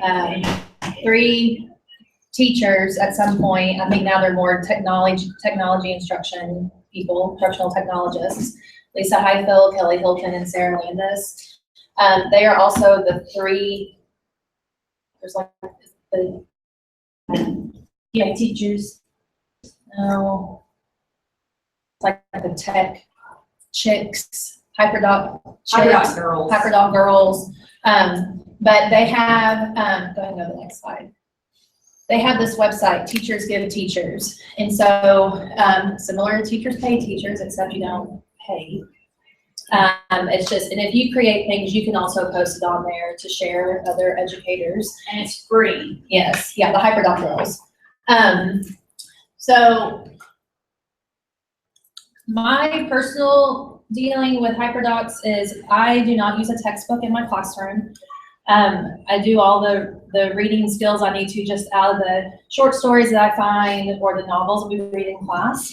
by 3 teachers at some point. I think now they're more technology instruction people, instructional technologists. Lisa Highfield, Kelly Hilton, and Sarah Landis. They are also the 3, there's like the teachers. No, it's like the tech chicks, Hyperdoc girls. Hyperdoc girls. But they have, go ahead and go to the next slide. They have this website, Teachers Give Teachers. And so, similar to Teachers Pay Teachers, except you don't pay. It's just, and if you create things, you can also post it on there to share with other educators. And it's free. Yes, yeah, the Hyperdoc girls. So, my personal dealing with Hyperdocs is I do not use a textbook in my classroom. I do all the reading skills I need to just out of the short stories that I find or the novels we read in class.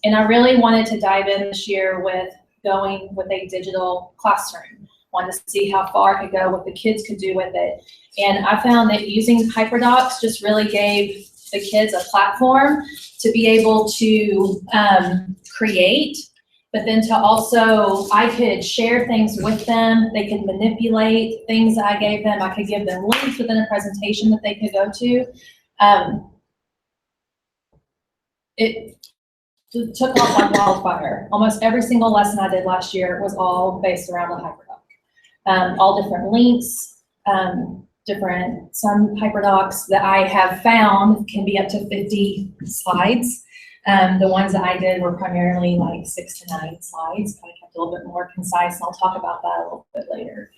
And I really wanted to dive in this year with going with a digital classroom. Wanted to see how far I could go, what the kids could do with it. And I found that using Hyperdocs just really gave the kids a platform to be able to create, but then to also, I could share things with them. They could manipulate things that I gave them. I could give them links within a presentation that they could go to. It took off like wildfire. Almost every single lesson I did last year was all based around the Hyperdoc. All different links, some Hyperdocs that I have found can be up to 50 slides. The ones that I did were primarily like 6 to 9 slides, but I kept a little bit more concise, and I'll talk about that a little bit later.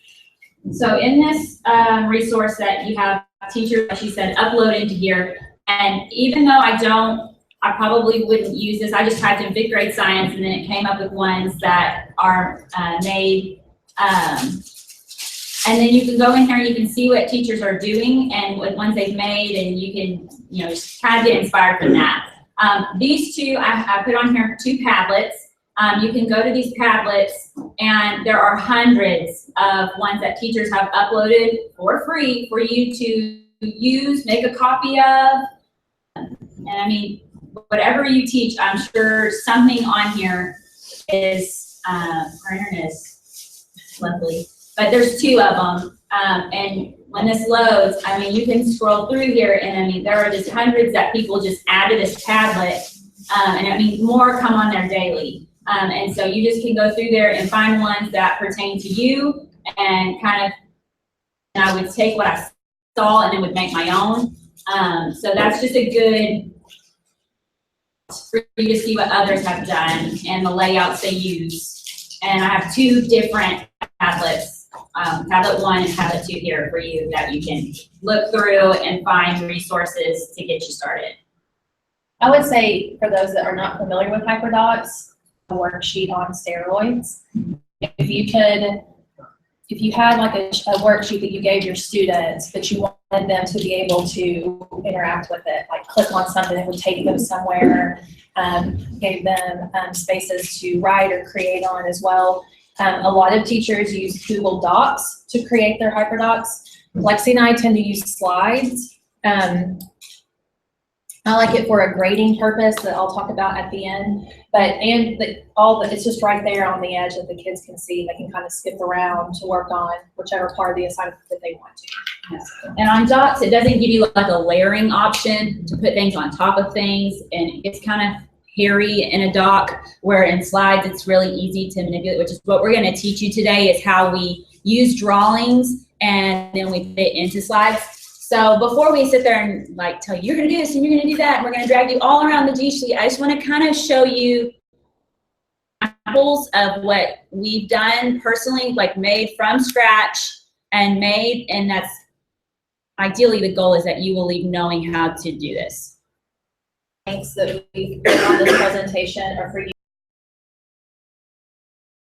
So in this resource that you have teachers, like she said, upload into here, and even though I probably wouldn't use this, I just typed in 5th grade science, and then it came up with ones that are made, and then you can go in here and you can see what teachers are doing and what ones they've made, and you can, just kind of get inspired from that. These 2, I put on here 2 Padlets. You can go to these Padlets, and there are hundreds of ones that teachers have uploaded for free for you to use, make a copy of. And I mean, whatever you teach, I'm sure something on here is, our internet is lovely, but there's 2 of them. And when this loads, I mean, you can scroll through here, and I mean, there are just hundreds that people just add to this Padlet, and I mean, more come on there daily. And so you just can go through there and find ones that pertain to you, and and I would take what I saw and then would make my own. So that's just a good for you to see what others have done and the layouts they use. And I have 2 different Padlets. Padlet 1 and Padlet 2 here for you that you can look through and find resources to get you started. I would say for those that are not familiar with Hyperdocs, a worksheet on steroids. If you had like a worksheet that you gave your students, but you wanted them to be able to interact with it, like click on something that would take them somewhere, gave them spaces to write or create on as well. A lot of teachers use Google Docs to create their Hyperdocs. Lexi and I tend to use slides. I like it for a grading purpose that I'll talk about at the end. It's just right there on the edge that the kids can see. They can kind of skip around to work on whichever part of the assignment that they want to. Yes. And on Docs, it doesn't give you like a layering option to put things on top of things, and it's kind of hairy in a doc, where in slides it's really easy to manipulate, which is what we're going to teach you today, is how we use drawings and then we put it into slides. So before we sit there and like tell you, you're going to do this and you're going to do that, and we're going to drag you all around the G Suite, I just want to kind of show you examples of what we've done personally, like made from scratch and that's ideally the goal is that you will leave knowing how to do this. Links that we put on this presentation are for you